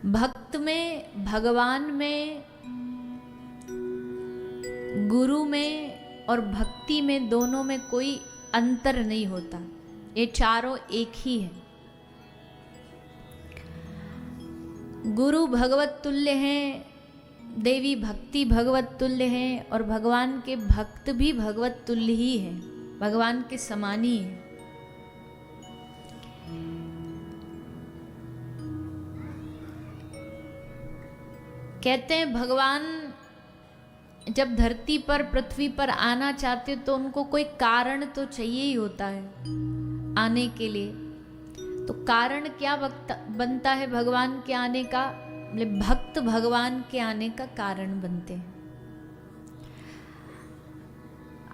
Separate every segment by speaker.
Speaker 1: भक्त में, भगवान में, गुरु में और भक्ति में, दोनों में कोई अंतर नहीं होता। ये चारों एक ही है। गुरु भगवत तुल्य हैं, देवी भक्ति भगवत तुल्य हैं, और भगवान के भक्त भी भगवत तुल्य ही हैं, भगवान के समान ही है। कहते हैं भगवान जब धरती पर, पृथ्वी पर आना चाहते तो उनको कोई कारण तो चाहिए ही होता है आने के लिए। तो कारण क्या बनता है भगवान के आने का? भक्त भगवान के आने का कारण बनते हैं।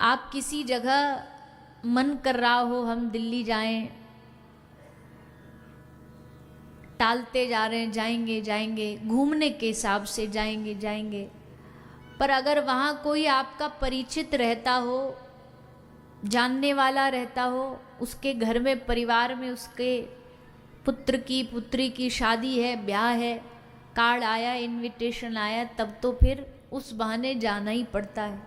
Speaker 1: आप किसी जगह मन कर रहा हो हम दिल्ली जाएं, टालते जा रहे हैं, जाएंगे जाएंगे, घूमने के हिसाब से जाएंगे जाएंगे, पर अगर वहाँ कोई आपका परिचित रहता हो, जानने वाला रहता हो, उसके घर में, परिवार में उसके पुत्र की, पुत्री की शादी है, ब्याह है, कार्ड आया, इनविटेशन आया, तब तो फिर उस बहाने जाना ही पड़ता है।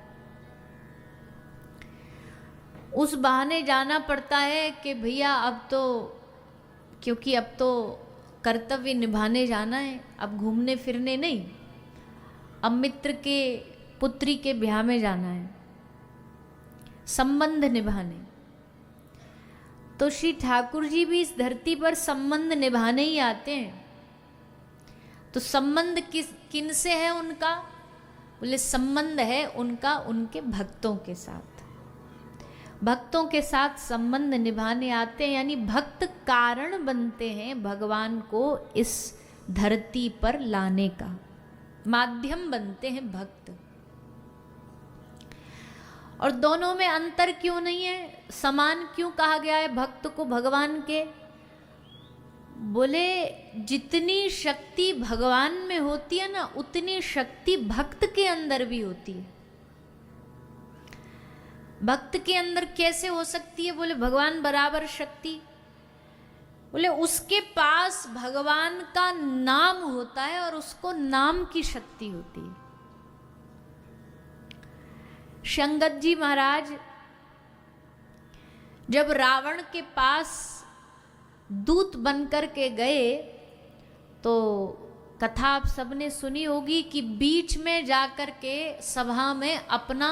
Speaker 1: उस बहाने जाना पड़ता है कि भैया अब तो, क्योंकि अब तो कर्तव्य निभाने जाना है, अब घूमने फिरने नहीं, अब मित्र के पुत्री के ब्याह में जाना है, संबंध निभाने। तो श्री ठाकुर जी भी इस धरती पर संबंध निभाने ही आते हैं। तो संबंध किन से है उनका? बोले संबंध है उनका उनके भक्तों के साथ। भक्तों के साथ संबंध निभाने आते हैं, यानी भक्त कारण बनते हैं भगवान को इस धरती पर लाने का, माध्यम बनते हैं भक्त। और दोनों में अंतर क्यों नहीं है? समान क्यों कहा गया है भक्त को भगवान के? बोले जितनी शक्ति भगवान में होती है ना, उतनी शक्ति भक्त के अंदर भी होती है। भक्त के अंदर कैसे हो सकती है? बोले भगवान बराबर शक्ति। बोले उसके पास भगवान का नाम होता है और उसको नाम की शक्ति होती है। शंगत जी महाराज जब रावण के पास दूत बनकर के गए, तो कथा आप सबने सुनी होगी कि बीच में जाकर के सभा में अपना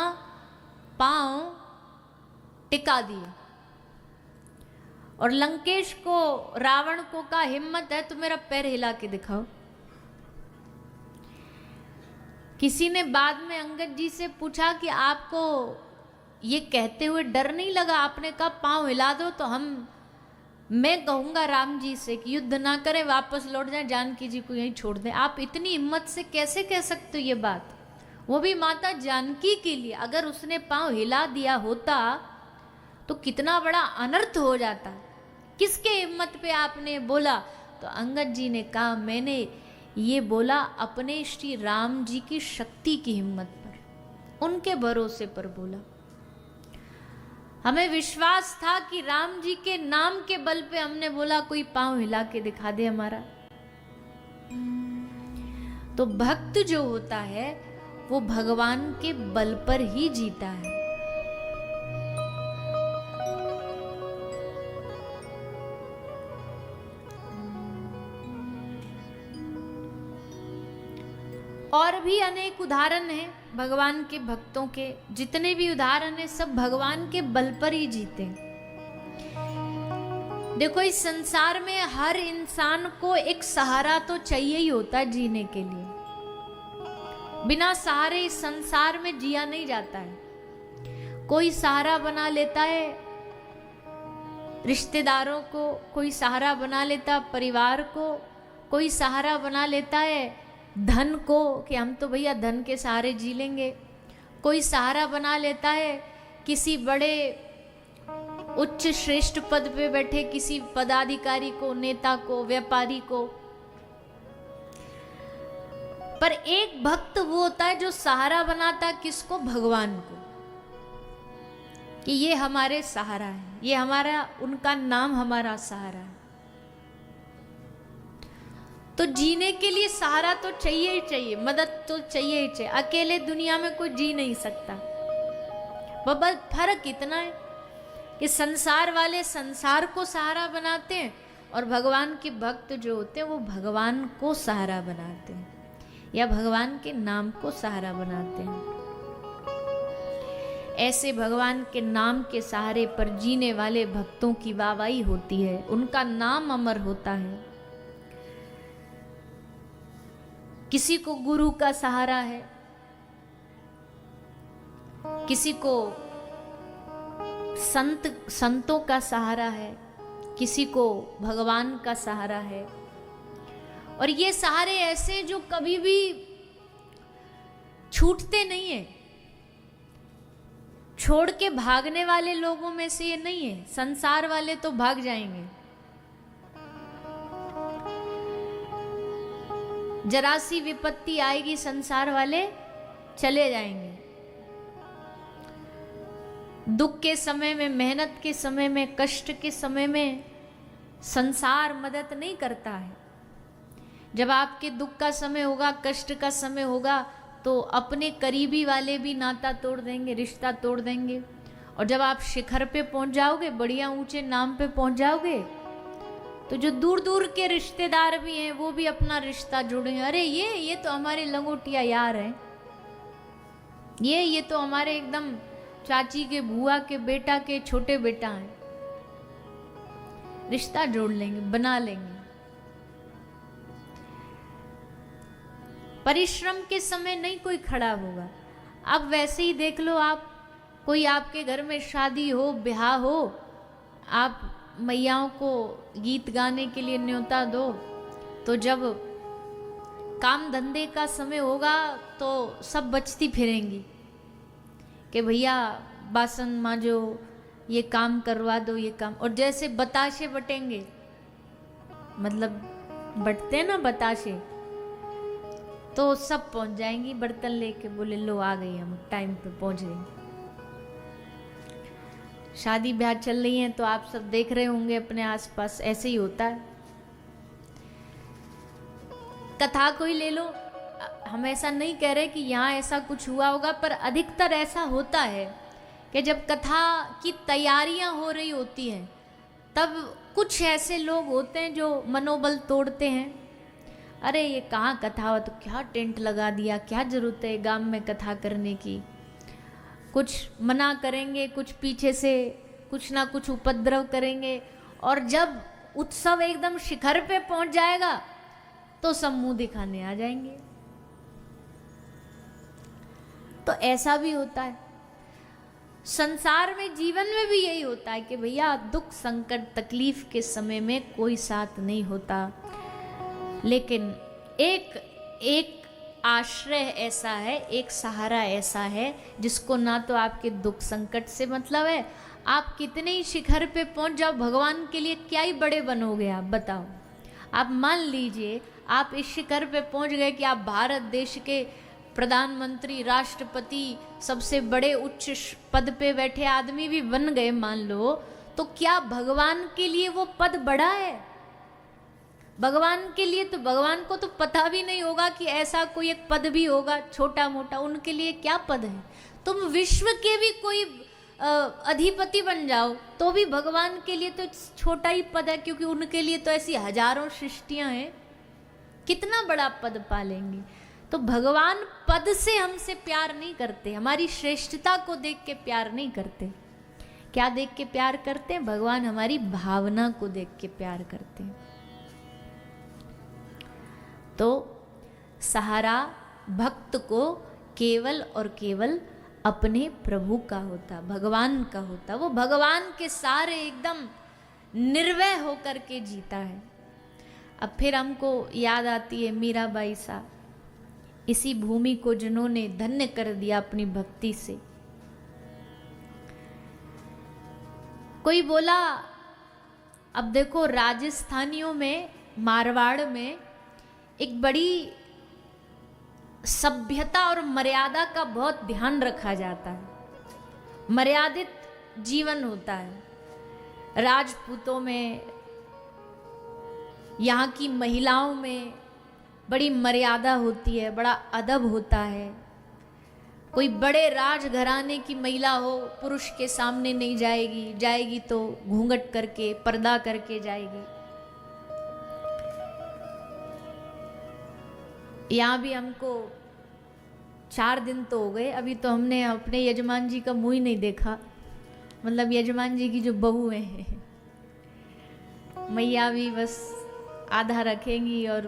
Speaker 1: पांव टिका दिए और लंकेश को, रावण को कहा हिम्मत है तो मेरा पैर हिला के दिखाओ। किसी ने बाद में अंगद जी से पूछा कि आपको ये कहते हुए डर नहीं लगा? आपने कहा पांव हिला दो तो मैं कहूंगा राम जी से कि युद्ध ना करें, वापस लौट जाएं, जानकी जी को यहीं छोड़ दें। आप इतनी हिम्मत से कैसे कह सकते हो ये बात? वो भी माता जानकी के लिए। अगर उसने पांव हिला दिया होता तो कितना बड़ा अनर्थ हो जाता। किसके हिम्मत पे आपने बोला? तो अंगद जी ने कहा मैंने ये बोला अपने श्री राम जी की शक्ति की हिम्मत पर, उनके भरोसे पर बोला। हमें विश्वास था कि राम जी के नाम के बल पे हमने बोला कोई पांव हिला के दिखा दे हमारा। तो भक्त जो होता है वो भगवान के बल पर ही जीता है। और भी अनेक उदाहरण हैं भगवान के भक्तों के। जितने भी उदाहरण हैं सब भगवान के बल पर ही जीते। देखो इस संसार में हर इंसान को एक सहारा तो चाहिए ही होता है जीने के लिए। बिना सहारे इस संसार में जिया नहीं जाता है। कोई सहारा बना लेता है रिश्तेदारों को, कोई सहारा बना लेता परिवार को, कोई सहारा बना लेता है धन को कि हम तो भैया धन के सहारे जी लेंगे। कोई सहारा बना लेता है किसी बड़े उच्च श्रेष्ठ पद पे बैठे किसी पदाधिकारी को, नेता को, व्यापारी को। पर एक भक्त वो होता है जो सहारा बनाता है किसको? भगवान को, कि ये हमारे सहारा है, ये हमारा, उनका नाम हमारा सहारा है। तो जीने के लिए सहारा तो चाहिए ही चाहिए, मदद तो चाहिए ही चाहिए। अकेले दुनिया में कोई जी नहीं सकता। बस फर्क इतना है कि संसार वाले संसार को सहारा बनाते हैं और भगवान के भक्त जो होते हैं वो भगवान को सहारा बनाते हैं या भगवान के नाम को सहारा बनाते हैं। ऐसे भगवान के नाम के सहारे पर जीने वाले भक्तों की वाहवाही होती है, उनका नाम अमर होता है। किसी को गुरु का सहारा है, किसी को संतों का सहारा है, किसी को भगवान का सहारा है। और ये सहारे ऐसे जो कभी भी छूटते नहीं है। छोड़ के भागने वाले लोगों में से ये नहीं है। संसार वाले तो भाग जाएंगे, जरा सी विपत्ति आएगी संसार वाले चले जाएंगे। दुख के समय में, मेहनत के समय में, कष्ट के समय में संसार मदद नहीं करता है। जब आपके दुख का समय होगा, कष्ट का समय होगा, तो अपने करीबी वाले भी नाता तोड़ देंगे, रिश्ता तोड़ देंगे। और जब आप शिखर पे पहुंच जाओगे, बढ़िया ऊंचे नाम पे पहुंच जाओगे, तो जो दूर दूर के रिश्तेदार भी हैं वो भी अपना रिश्ता जोड़ेंगे। अरे ये तो हमारे लंगोटिया यार हैं, ये तो हमारे एकदम चाची के बुआ के बेटा के छोटे बेटा हैं। रिश्ता जोड़ लेंगे, बना लेंगे। परिश्रम के समय नहीं कोई खड़ा होगा। अब वैसे ही देख लो, आप कोई आपके घर में शादी हो, ब्याह हो, आप मैयाओं को गीत गाने के लिए न्योता दो, तो जब काम धंधे का समय होगा तो सब बचती फिरेंगी कि भैया बासन मांजो, ये काम करवा दो, ये काम। और जैसे बताशे बटेंगे, मतलब बटते हैं ना बताशे, तो सब पहुंच जाएंगी बर्तन लेके, बोले लो आ गई, हम टाइम पे पहुंच गए। शादी ब्याह चल रही है तो आप सब देख रहे होंगे अपने आसपास, ऐसे ही होता है। कथा कोई ले लो, हम ऐसा नहीं कह रहे कि यहाँ ऐसा कुछ हुआ होगा, पर अधिकतर ऐसा होता है कि जब कथा की तैयारियां हो रही होती हैं तब कुछ ऐसे लोग होते हैं जो मनोबल तोड़ते हैं। अरे ये कहाँ कथा हो, तो क्या टेंट लगा दिया, क्या जरूरत है गांव में कथा करने की। कुछ मना करेंगे, कुछ पीछे से कुछ ना कुछ उपद्रव करेंगे, और जब उत्सव एकदम शिखर पे पहुंच जाएगा तो सब मुंह दिखाने आ जाएंगे। तो ऐसा भी होता है संसार में, जीवन में भी यही होता है कि भैया दुख संकट तकलीफ के समय में कोई साथ नहीं होता, लेकिन एक आश्रय ऐसा है, एक सहारा ऐसा है जिसको ना तो आपके दुख संकट से मतलब है, आप कितने ही शिखर पे पहुंच जाओ, भगवान के लिए क्या ही बड़े बनोगे आप, बताओ। आप मान लीजिए आप इस शिखर पे पहुंच गए कि आप भारत देश के प्रधानमंत्री, राष्ट्रपति, सबसे बड़े उच्च पद पे बैठे आदमी भी बन गए मान लो, तो क्या भगवान के लिए वो पद बड़ा है? भगवान के लिए तो, भगवान को तो पता भी नहीं होगा कि ऐसा कोई एक पद भी होगा छोटा मोटा, उनके लिए क्या पद है। तुम विश्व के भी कोई अधिपति बन जाओ तो भी भगवान के लिए तो छोटा ही पद है, क्योंकि उनके लिए तो ऐसी हजारों सृष्टियां हैं, कितना बड़ा पद पालेंगे। तो भगवान पद से हमसे प्यार नहीं करते, हमारी श्रेष्ठता को देख के प्यार नहीं करते। क्या देख के प्यार करते हैं? भगवान हमारी भावना को देख के प्यार करते हैं। तो सहारा भक्त को केवल और केवल अपने प्रभु का होता, भगवान का होता। वो भगवान के सारे एकदम निर्भय होकर के जीता है। अब फिर हमको याद आती है मीराबाई साहब, इसी भूमि को जिन्होंने धन्य कर दिया अपनी भक्ति से। कोई बोला, अब देखो राजस्थानियों में, मारवाड़ में एक बड़ी सभ्यता और मर्यादा का बहुत ध्यान रखा जाता है, मर्यादित जीवन होता है। राजपूतों में, यहाँ की महिलाओं में बड़ी मर्यादा होती है, बड़ा अदब होता है। कोई बड़े राजघराने की महिला हो, पुरुष के सामने नहीं जाएगी, जाएगी तो घूंघट करके, पर्दा करके जाएगी। यहाँ भी हमको 4 दिन तो हो गए, अभी तो हमने अपने यजमान जी का मुंह ही नहीं देखा, मतलब यजमान जी की जो बहुएं हैं। मैया भी बस आधा रखेंगी और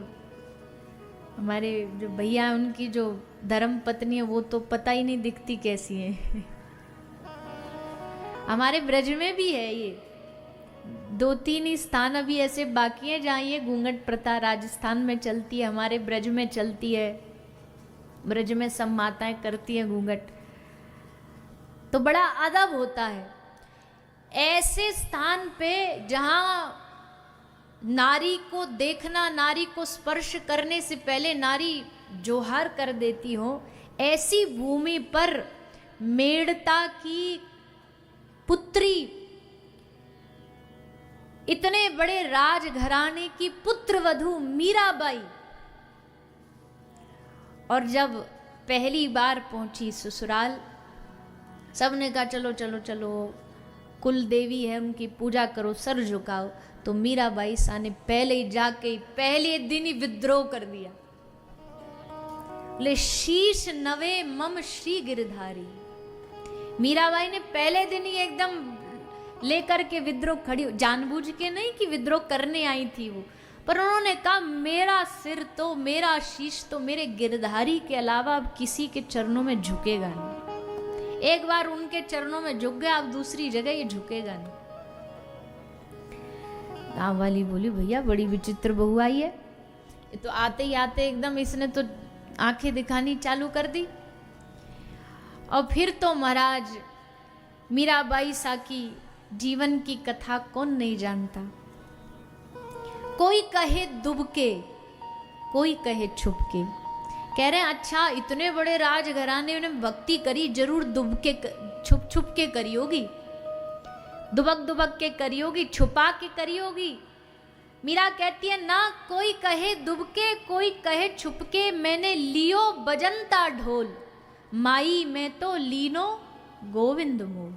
Speaker 1: हमारे जो भैया हैं उनकी जो धर्म पत्नी है वो तो पता ही नहीं दिखती कैसी है। हमारे ब्रज में भी है ये 2-3 ही स्थान अभी ऐसे बाकी हैं जहाँ ये घूंघट प्रथा राजस्थान में चलती है, हमारे ब्रज में चलती है। ब्रज में सब माताएं करती हैं घूंघट, तो बड़ा अदब होता है। ऐसे स्थान पे जहाँ नारी को देखना, नारी को स्पर्श करने से पहले नारी जोहार कर देती हो, ऐसी भूमि पर मेड़ता की पुत्री, इतने बड़े राजघराने की पुत्र वधू मीराबाई, और जब पहली बार पहुंची ससुराल, सबने कहा चलो चलो चलो, कुल देवी है उनकी पूजा करो, सर झुकाओ। तो मीराबाई सा ने पहले ही जाके पहले दिन ही विद्रोह कर दिया, ले शीश नवे मम श्री गिरधारी। मीराबाई ने पहले दिन ही एकदम लेकर के विद्रोह खड़ी, जानबूझ के नहीं कि विद्रोह करने आई थी वो, पर उन्होंने कहा मेरा सिर तो, मेरा शीश तो मेरे गिरधारी के अलावा अब किसी के चरणों में झुकेगा नहीं। एक बार उनके चरणों में झुक गया, अब दूसरी जगह ये झुकेगा नहीं। गाँव वाली बोली भैया बड़ी विचित्र बहू आई है, ये तो आते ही आते एकदम इसने तो आंखें दिखानी चालू कर दी। और फिर तो महाराज मीराबाई सा की जीवन की कथा कौन नहीं जानता। कोई कहे दुबके, कोई कहे छुपके। कह रहे हैं अच्छा इतने बड़े राजघराने ने भक्ति करी, जरूर दुबके छुप छुप के करी होगी, दुबक दुबक के करी होगी, छुपा के करी होगी। मीरा कहती है ना, कोई कहे दुबके कोई कहे छुपके, मैंने लियो बजंता ढोल, माई में तो लीनो गोविंद मोल।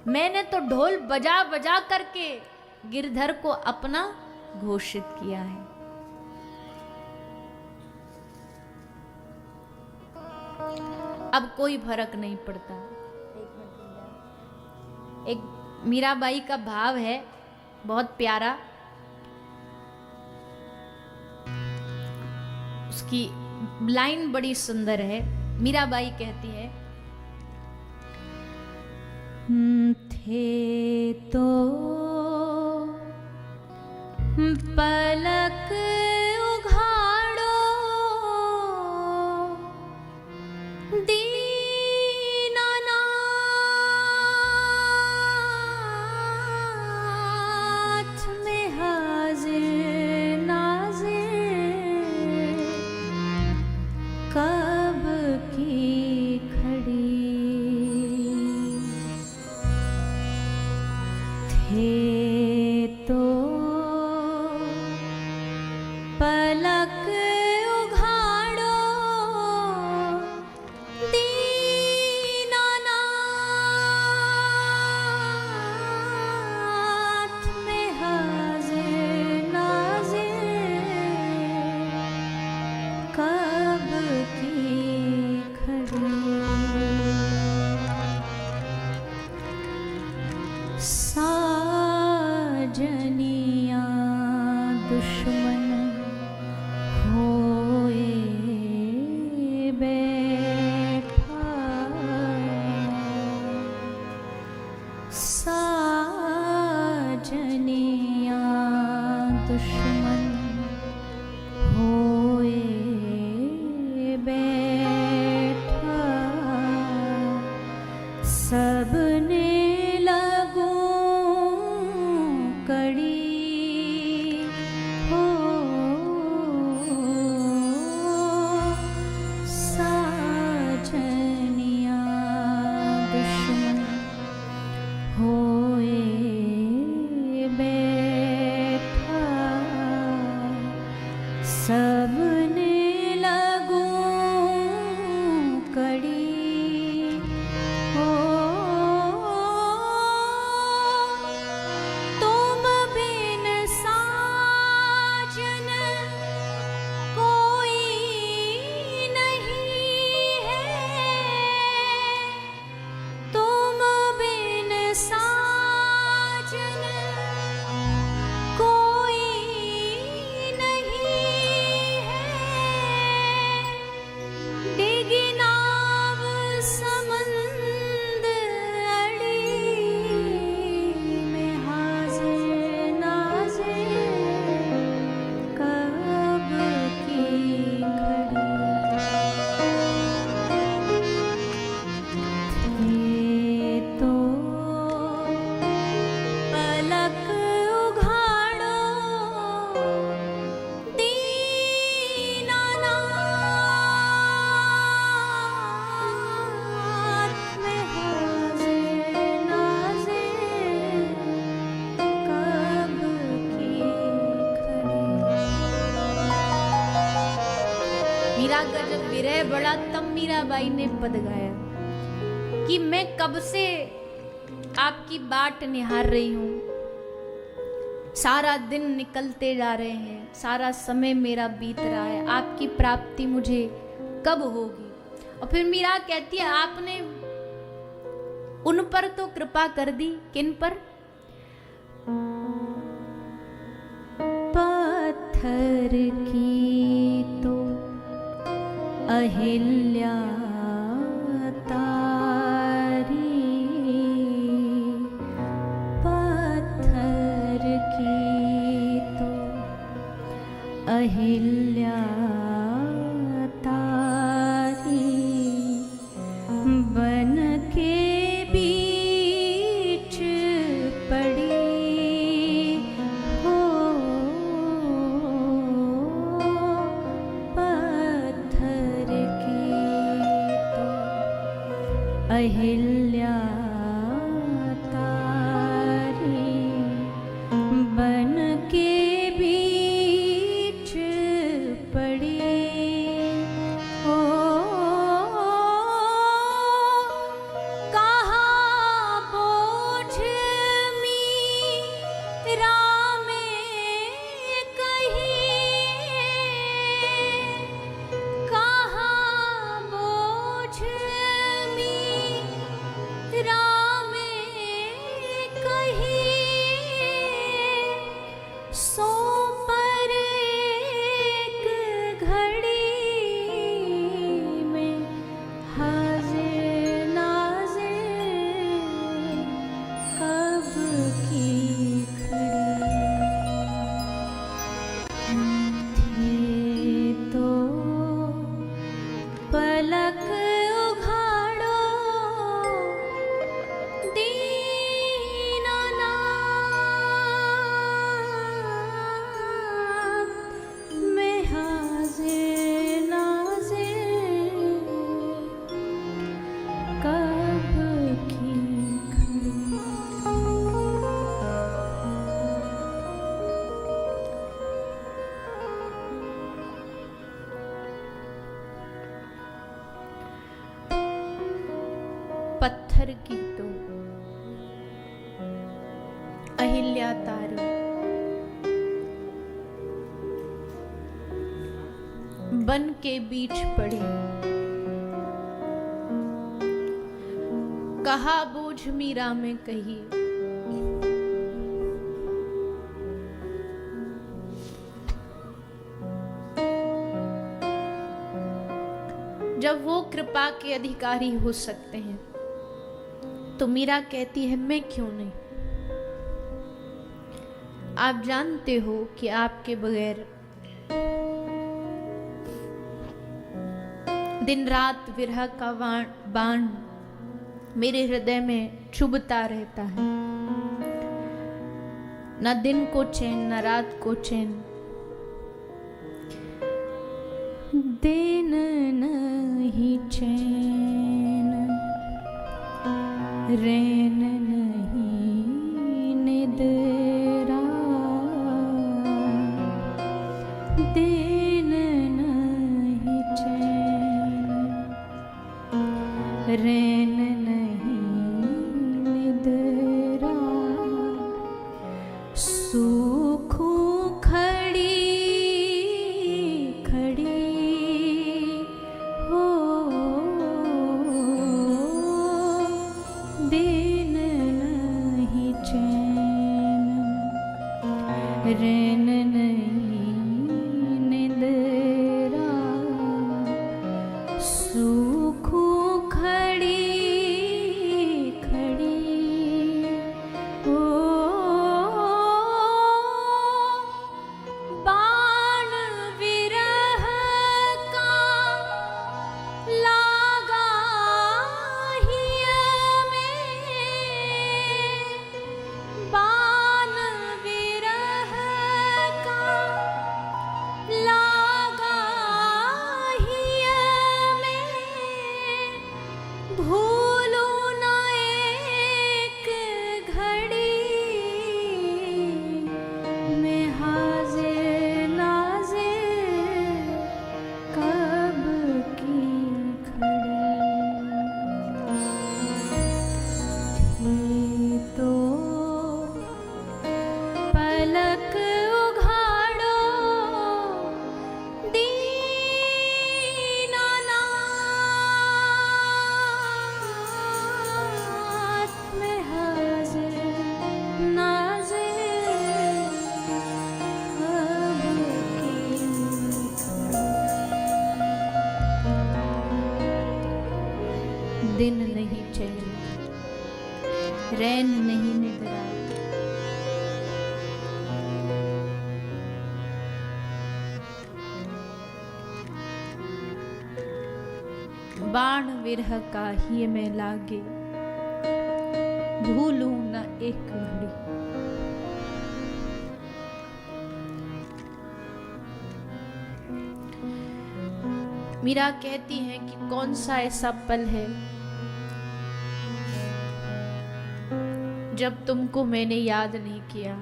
Speaker 1: मैंने तो ढोल बजा बजा करके गिरधर को अपना घोषित किया है। अब कोई फर्क नहीं पड़ता। एक मीराबाई का भाव है बहुत प्यारा, उसकी लाइन बड़ी सुंदर है। मीराबाई कहती है, थे तो पलक उघाड़ो दुश्मन हो सबने लगूं कड़ी हो, तुम बिन साजन कोई नहीं है, तुम बिन साजन कोई नहीं है, डिगी नाव समंद अड़ी में हाजिर नाजिर कब की खड़ी थे तो पलक उघाड़ो दीनानाथ में हाजिर नाजिर कब की खड़ी। मीरा का जब विरह बढ़ा तब मीराबाई ने पद गाया कि मैं कब से आपकी बाट निहार रही हूं, सारा दिन निकलते जा रहे हैं, सारा समय मेरा बीत रहा है, आपकी प्राप्ति मुझे कब होगी। और फिर मीरा कहती है आपने उन पर तो कृपा कर दी, किन पर? पत्थर की तो अहिल्या तारी, पत्थर की तो अहिल्या तारी, बन के बीच पड़ी हो, पत्थर की तो अहिल्या तारी, बन के बीच पड़ी हो, कहाँ बोझ मीरा में कहीं, कहाँ बोझ मीरा में कहीं, सो पर एक घड़ी में हाजिर नाजिर कब की खड़ी। थे तो पलक उघाड़ो दीनानाथ में हाजिर नाजिर कब की खड़ी। पत्थर की तो अहिल्या तारी, बन के बीच पड़ी, कहा बोझ मीरा में कही। जब वो कृपा के अधिकारी हो सकते हैं तो मीरा कहती है मैं क्यों नहीं। आप जानते हो कि आपके बगैर दिन रात विरह का बाण मेरे हृदय में चुभता रहता है, न दिन को चैन न रात को चैन, दिन नहीं चैन रैन नहीं निद्रा, दिन रैन नहीं निद्रा, सूखूं खड़ी खड़ी हो, दिन नहीं चैन, रैन नहीं निद्रा, सूखूं खड़ी खड़ी हो, बाण विरह का लागा हिया में, बाण विरह का लागा हिया में, भूलूं न एक घड़ी, मैं हाजिर नाजिर कब की खड़ी, थी तो पलक उघाड़ो दीनानाथ, मैं हाजिर नाजिर अब की खड़ी। दिन नहीं चैन, रैन नहीं निद्रा, बाण विरह का ही में लागे, भूलूं न एक घड़ी। मीरा कहती है कि कौन सा ऐसा पल है जब तुमको मैंने याद नहीं किया,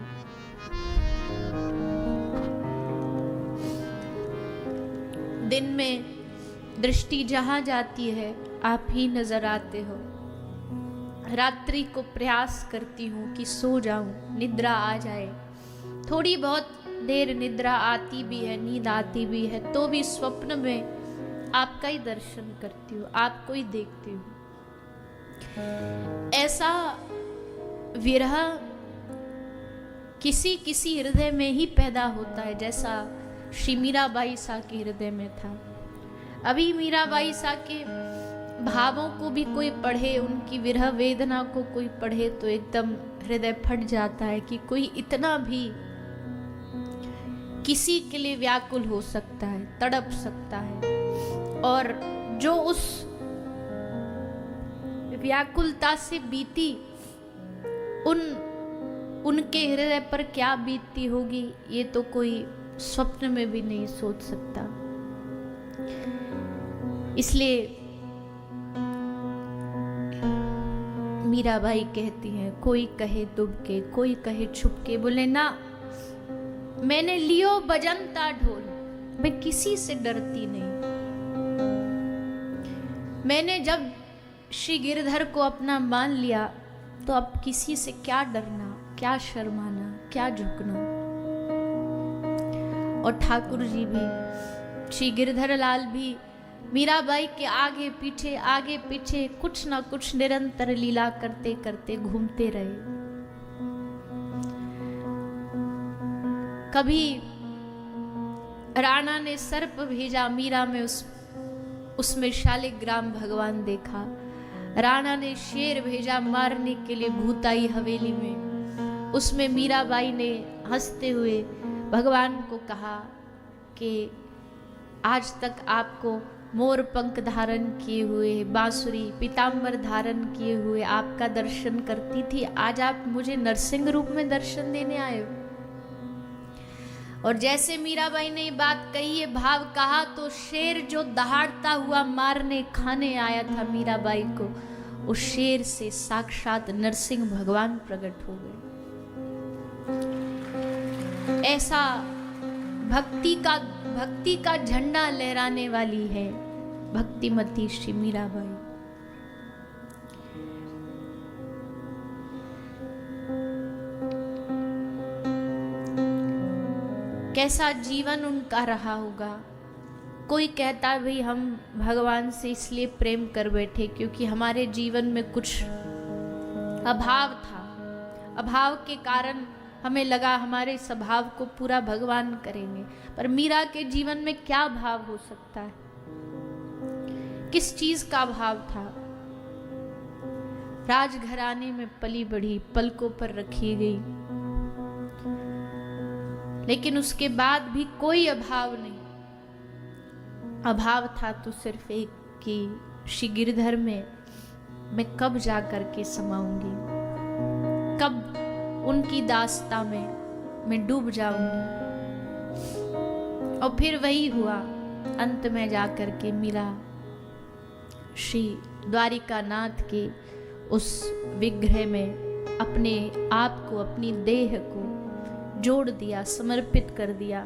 Speaker 1: दिन में दृष्टि जहां जाती है आप ही नजर आते हो, रात्रि को प्रयास करती हूँ कि सो जाऊं, निद्रा आ जाए, थोड़ी बहुत देर निद्रा आती भी है, नींद आती भी है, तो भी स्वप्न में आपका ही दर्शन करती हूँ, आपको ही देखती हूँ। ऐसा विरह किसी किसी हृदय में ही पैदा होता है, जैसा श्री मीराबाई सा के हृदय में था। अभी मीराबाई सा के भावों को भी कोई पढ़े, उनकी विरह वेदना को कोई पढ़े तो एकदम हृदय फट जाता है कि कोई इतना भी किसी के लिए व्याकुल हो सकता है, तड़प सकता है, और जो उस व्याकुलता से बीती उनके हृदय पर क्या बीतती होगी, ये तो कोई स्वप्न में भी नहीं सोच सकता। इसलिए मीराबाई कहती हैं, कोई कहे दुब के, कोई कहे छुप के, बोले ना मैंने लियो बजंता ढोल, मैं किसी से डरती नहीं। मैंने जब श्री गिरधर को अपना मान लिया तो अब किसी से क्या डरना, क्या शर्माना, क्या झुकना। और ठाकुर जी भी, श्री गिरधर लाल भी मीराबाई के आगे पीछे कुछ ना कुछ निरंतर लीला करते करते घूमते रहे। कभी राणा ने सर्प भेजा, मीरा में उसमें शालिग्राम भगवान देखा। राणा ने शेर भेजा मारने के लिए भूताई हवेली में, उसमें मीराबाई ने हंसते हुए भगवान को कहा कि आज तक आपको मोर पंख धारण किए हुए, बांसुरी पीताम्बर धारण किए हुए आपका दर्शन करती थी, आज आप मुझे नरसिंह रूप में दर्शन देने आए हो। और जैसे मीराबाई ने बात कही, ये भाव कहा, तो शेर जो दहाड़ता हुआ मारने खाने आया था मीराबाई को, उस शेर से साक्षात नरसिंह भगवान प्रकट हो गए। ऐसा भक्ति का झंडा लहराने वाली है भक्तिमती श्री मीराबाई। कैसा जीवन उनका रहा होगा। कोई कहता है भाई हम भगवान से इसलिए प्रेम कर बैठे क्योंकि हमारे जीवन में कुछ अभाव था, अभाव के कारण हमें लगा हमारे इस अभाव को पूरा भगवान करेंगे। पर मीरा के जीवन में क्या भाव हो सकता है, किस चीज का भाव था। राजघराने में पली बढ़ी, पलकों पर रखी गई, लेकिन उसके बाद भी कोई अभाव नहीं। अभाव था तो सिर्फ एक कि श्री गिरधर में मैं कब जा करके समाऊंगी, कब उनकी दास्ता में मैं डूब जाऊंगी। और फिर वही हुआ, अंत में जाकर के मीरा श्री द्वारिकानाथ के उस विग्रह में अपने आप को, अपनी देह को जोड़ दिया, समर्पित कर दिया।